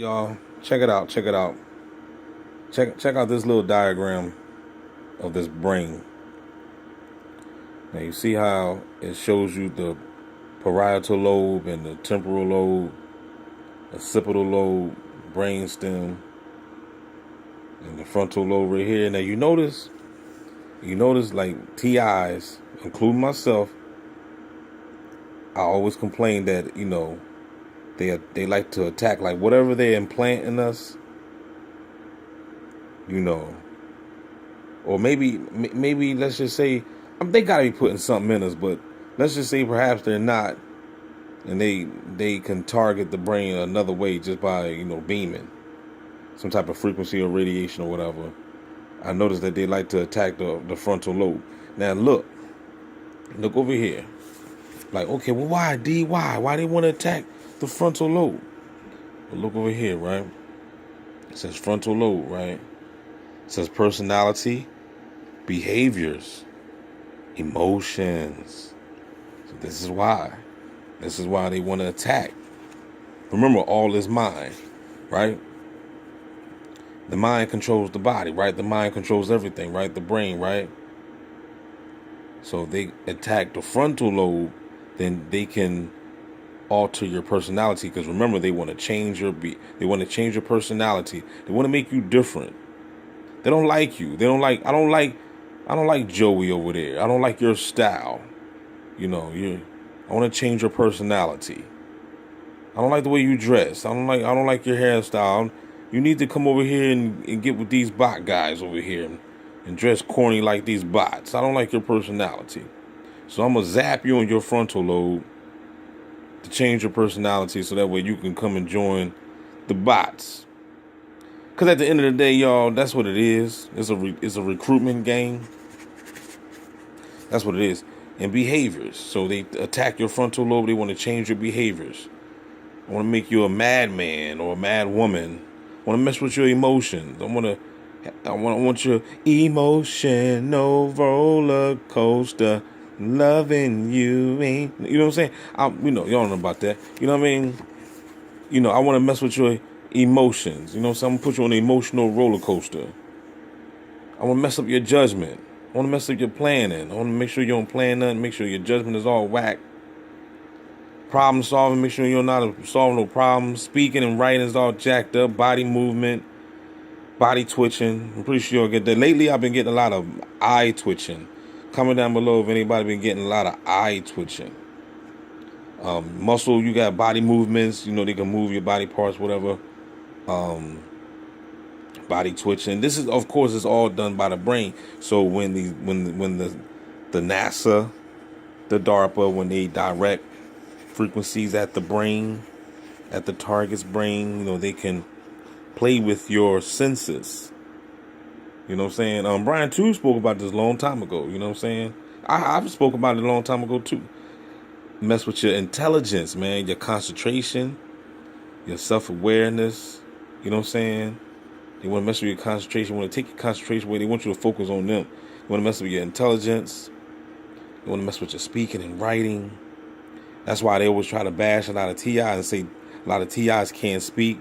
Y'all, check it out. Check it out. Check out this little diagram of this brain. Now you see how it shows you the parietal lobe and the temporal lobe, occipital lobe, brainstem, and the frontal lobe right here. Now you notice like TIs, including myself, I always complain that they like to attack like whatever they implant in us, you know, or maybe let's just say they gotta be putting something in us, but let's just say perhaps they're not, and they can target the brain another way just by beaming some type of frequency or radiation or whatever. I noticed that they like to attack the frontal lobe. Now look over here. Like, okay, well, why D? Why they want to attack the frontal lobe? Well, look over here, right? It says frontal lobe, right? It says personality, behaviors, emotions. So this is why. This is why they want to attack. Remember, all is mind, right? The mind controls the body, right? The mind controls everything, right? The brain, right? So they attack the frontal lobe, then they can alter your personality. Because remember, they want to change they want to change your personality. They want to make you different. They don't like you. They don't like. I don't like Joey over there. I don't like your style. I want to change your personality. I don't like the way you dress. I don't like your hairstyle. You need to come over here and get with these bot guys over here and dress corny like these bots. I don't like your personality. So I'm going to zap you on your frontal lobe to change your personality so that way you can come and join the bots. Because at the end of the day, y'all, that's what it is. It's a recruitment game. That's what it is. And behaviors. So they attack your frontal lobe. They want to change your behaviors. I want to make you a madman or a mad woman. I want to mess with your emotions. I want your emotional roller coaster. Loving you ain't. You know what I'm saying? Y'all know about that. You know what I mean? I want to mess with your emotions. You know what I'm saying? I'm going to put you on an emotional roller coaster. I want to mess up your judgment. I want to mess up your planning. I want to make sure you don't plan nothing. Make sure your judgment is all whack. Problem solving. Make sure you're not solving no problems. Speaking and writing is all jacked up. Body movement. Body twitching. I'm pretty sure you'll get that. Lately, I've been getting a lot of eye twitching. Comment down below if anybody been getting a lot of eye twitching. Muscle, you got body movements. They can move your body parts, whatever. Body twitching. This is, of course, is all done by the brain. So when the NASA, the DARPA, when they direct frequencies at the brain, at the target's brain, they can play with your senses. You know what I'm saying? Brian too spoke about this a long time ago. You know what I'm saying? I've spoke about it a long time ago too. Mess with your intelligence, man, your concentration, your self-awareness. You know what I'm saying? They want to mess with your concentration. They want to take your concentration away. They want you to focus on them. They want to mess with your intelligence. They want to mess with your speaking and writing. That's why they always try to bash a lot of TIs and say a lot of TIs can't speak.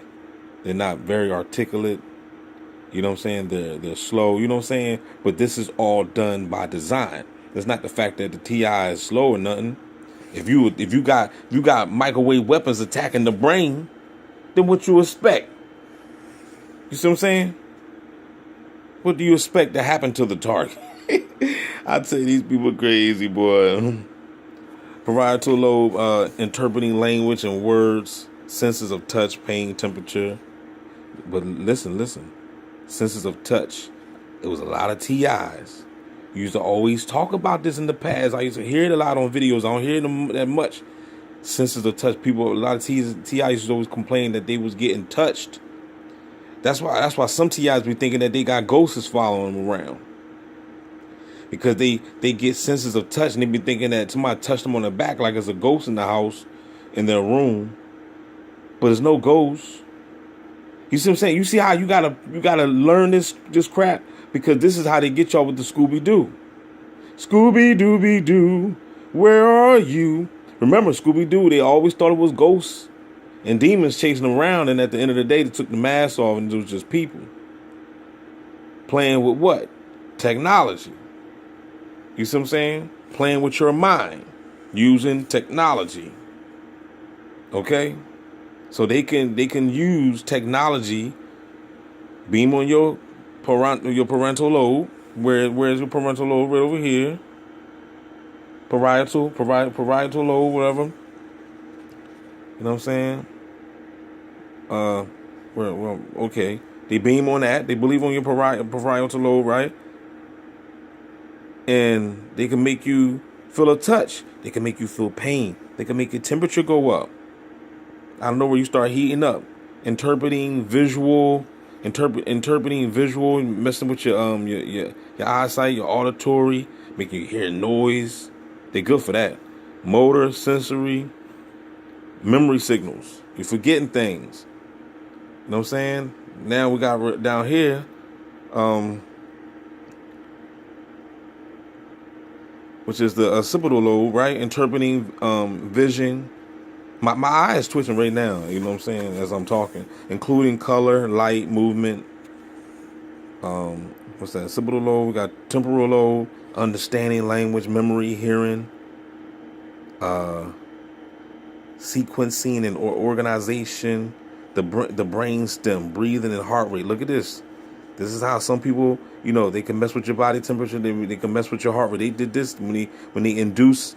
They're not very articulate. You know what I'm saying? They're slow. You know what I'm saying? But this is all done by design. It's not the fact that the TI is slow or nothing. If you got microwave weapons attacking the brain, then what you expect? You see what I'm saying? What do you expect to happen to the target? I tell you, these people are crazy, boy. Parietal lobe, interpreting language and words, senses of touch, pain, temperature. But listen. Senses of touch. It was a lot of TIs. You used to always talk about this in the past. I used to hear it a lot on videos. I don't hear them that much. Senses of touch. People, a lot of TIs used to always complain that they was getting touched. That's why some TIs be thinking that they got ghosts following them around. Because they get senses of touch and they be thinking that somebody touched them on the back like it's a ghost in the house, in their room. But there's no ghost. You see what I'm saying? You see how you gotta learn this crap? Because this is how they get y'all with the Scooby-Doo. Scooby-Dooby-Doo, where are you? Remember Scooby-Doo, they always thought it was ghosts. And demons chasing them around, and at the end of the day, they took the mask off, and it was just people playing with what? Technology. You see what I'm saying? Playing with your mind, using technology. Okay? So they can use technology, beam on your parental lobe. Where's your parental lobe? Right over here. Parietal lobe, whatever. You know what I'm saying? Well, okay. They beam on that. They believe on your parietal lobe, right? And they can make you feel a touch. They can make you feel pain. They can make your temperature go up. I don't know where you start heating up. Interpreting visual, messing with your eyesight, your auditory, making you hear noise. They're good for that. Motor, sensory, memory signals. You're forgetting things. You know what I'm saying? Now we got down here, which is the occipital lobe, right? Interpreting vision. My eye is twitching right now, you know what I'm saying, as I'm talking. Including color, light, movement. What's that? Occipital lobe, we got temporal lobe, understanding, language, memory, hearing, sequencing and organization, the brain stem, breathing and heart rate. Look at this. This is how some people, they can mess with your body temperature. They can mess with your heart rate. They did this when they induced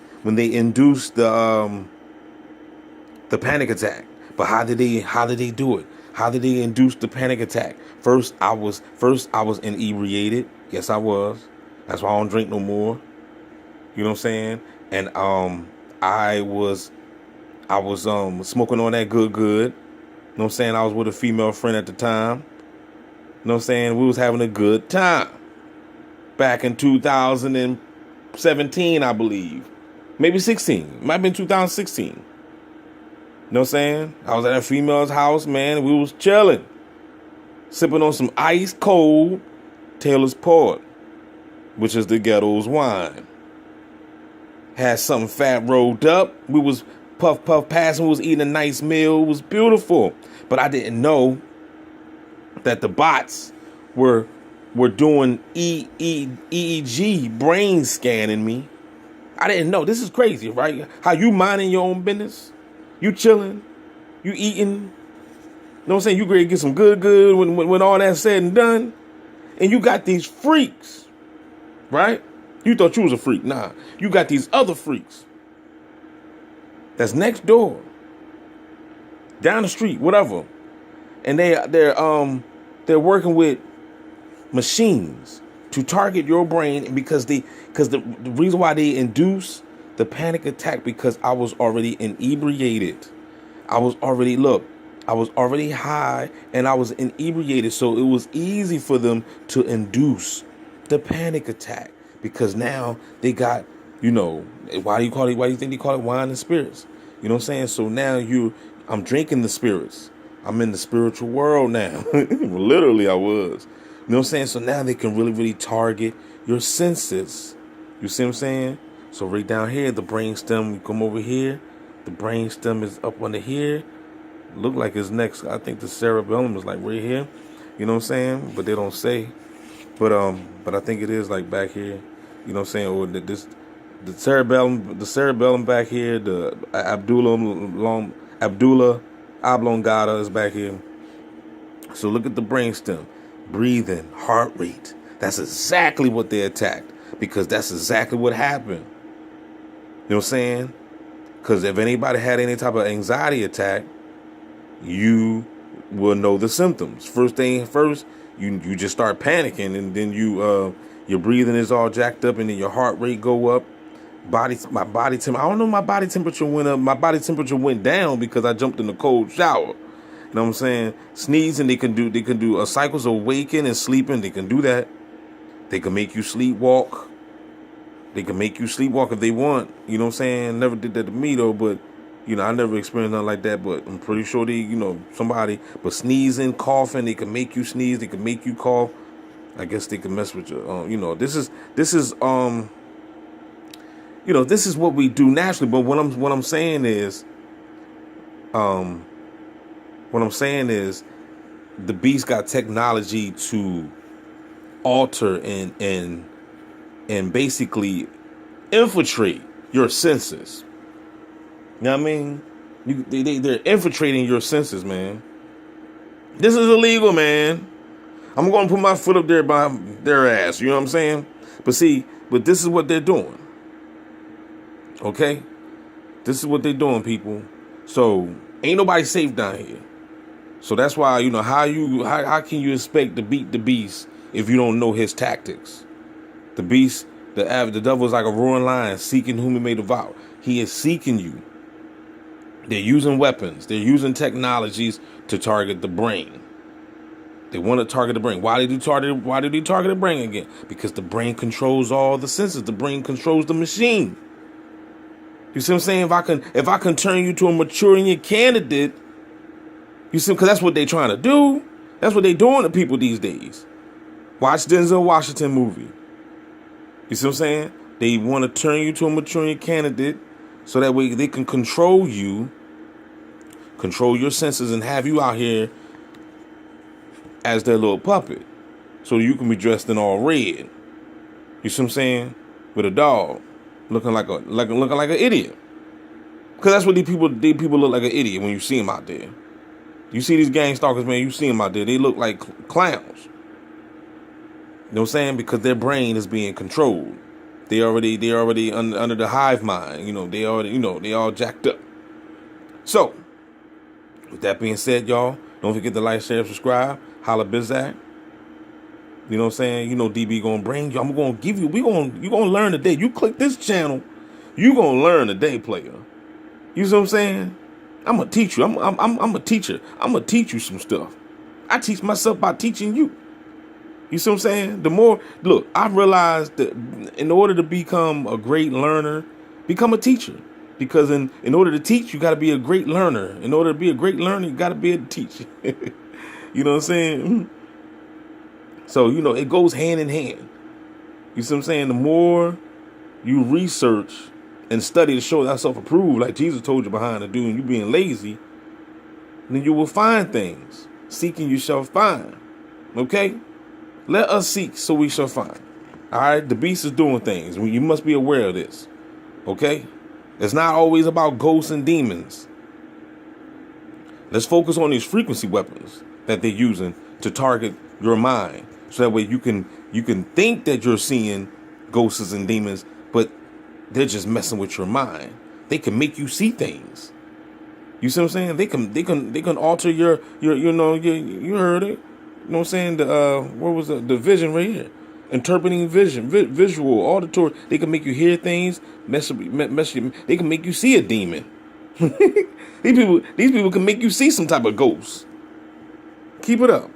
the panic attack. But how did they do it? How did they induce the panic attack? First I was inebriated. Yes, I was. That's why I don't drink no more. You know what I'm saying? And I was smoking on that good. You know what I'm saying? I was with a female friend at the time. You know what I'm saying? We was having a good time. Back in 2017, I believe. Maybe 16. Might have been 2016. You know what I'm saying? I was at a female's house, man, and we was chilling. Sipping on some ice cold Taylor's Port, which is the ghetto's wine. Had something fat rolled up. We was puff passing. We was eating a nice meal. It was beautiful. But I didn't know that the bots were doing EEG brain scanning me. I didn't know. This is crazy, right? How you minding your own business? You chilling, you eating, you know what I'm saying? You ready to get some good when all that's said and done. And you got these freaks, right? You thought you was a freak. Nah, you got these other freaks that's next door, down the street, whatever. And they're working with machines to target your brain because the reason why they induce the panic attack, because I was already inebriated. I was already high and I was inebriated. So it was easy for them to induce the panic attack because now they got, why do you think they call it wine and spirits? You know what I'm saying? So now I'm drinking the spirits. I'm in the spiritual world now. Literally I was. You know what I'm saying? So now they can really, really target your senses. You see what I'm saying? So right down here, the brainstem, we come over here. The brainstem is up under here. Look like it's next. I think the cerebellum is like right here. You know what I'm saying? But they don't say. But I think it is like back here. You know what I'm saying? Or the cerebellum back here. The Abdullah oblongata is back here. So look at the brainstem, breathing, heart rate. That's exactly what they attacked because that's exactly what happened. You know what I'm saying? Because if anybody had any type of anxiety attack, you will know the symptoms. First thing first, you just start panicking, and then your breathing is all jacked up, and then your heart rate go up. My body temperature. I don't know. My body temperature went up. My body temperature went down because I jumped in the cold shower. You know what I'm saying? Sneezing, they can do cycles of waking and sleeping. They can do that. They can make you sleepwalk. They can make you sleepwalk if they want. You know what I'm saying? Never did that to me, though. But, I never experienced nothing like that. But I'm pretty sure somebody. But sneezing, coughing, they can make you sneeze. They can make you cough. I guess they can mess with you. This is this is what we do naturally. But what I'm saying is, What I'm saying is the beast got technology to alter and basically infiltrate your senses. You know what I mean? They're infiltrating your senses, man. This is illegal, man. I'm going to put my foot up there by their ass. You know what I'm saying? But this is what they're doing. Okay? This is what they're doing, people. So ain't nobody safe down here. So that's why, how can you expect to beat the beast if you don't know his tactics? The beast, the devil is like a roaring lion seeking whom he may devour. He is seeking you. They're using weapons. They're using technologies to target the brain. They want to target the brain. Why did he target the brain again? Because the brain controls all the senses. The brain controls the machine. You see what I'm saying? If I can turn you to a maturing candidate, you see, because that's what they're trying to do. That's what they're doing to people these days. Watch Denzel Washington movie. You see what I'm saying? They want to turn you to a maturing candidate so that way they can control you, control your senses, and have you out here as their little puppet. So you can be dressed in all red. You see what I'm saying? With a dog. Looking like an idiot. Because that's what these people look like an idiot when you see them out there. You see these gang stalkers, man, you see them out there. They look like clowns. You know what I'm saying? Because their brain is being controlled. They already under the hive mind. They all jacked up. So, with that being said, y'all, don't forget to like, share, subscribe. Holla Bizak. You know what I'm saying? DB gonna bring you. I'm gonna give you. You gonna learn today. You click this channel, you gonna learn today, player. You see what I'm saying? I'm gonna teach you. I'm a teacher. I'm gonna teach you some stuff. I teach myself by teaching you. You see what I'm saying? The more, look, I realized that in order to become a great learner, become a teacher. Because in order to teach, you got to be a great learner. In order to be a great learner, you got to be able to teach. You know what I'm saying? So, it goes hand in hand. You see what I'm saying? The more you research and study to show thyself approved, like Jesus told you behind the do, and you being lazy, then you will find things. Seeking you shall find. Okay? Let us seek so we shall find. All right? The beast is doing things. You must be aware of this. Okay? It's not always about ghosts and demons. Let's focus on these frequency weapons that they're using to target your mind. So that way you can think that you're seeing ghosts and demons, but they're just messing with your mind. They can make you see things. You see what I'm saying? They can alter your you heard it. You know what I'm saying? What was the vision right here? Interpreting vision, visual, auditory. They can make you hear things. They can make you see a demon. These people can make you see some type of ghost. Keep it up.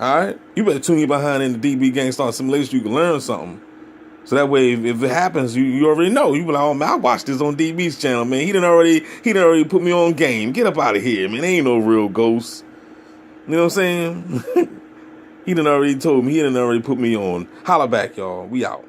All right? You better tune your behind in the DB Gang Star Simulation. You can learn something. So that way, if it happens, you already know. You be like, oh man, I watched this on DB's channel, man. He done already put me on game. Get up out of here, man. There ain't no real ghosts. You know what I'm saying? He done already told me. He done already put me on. Holla back, y'all. We out.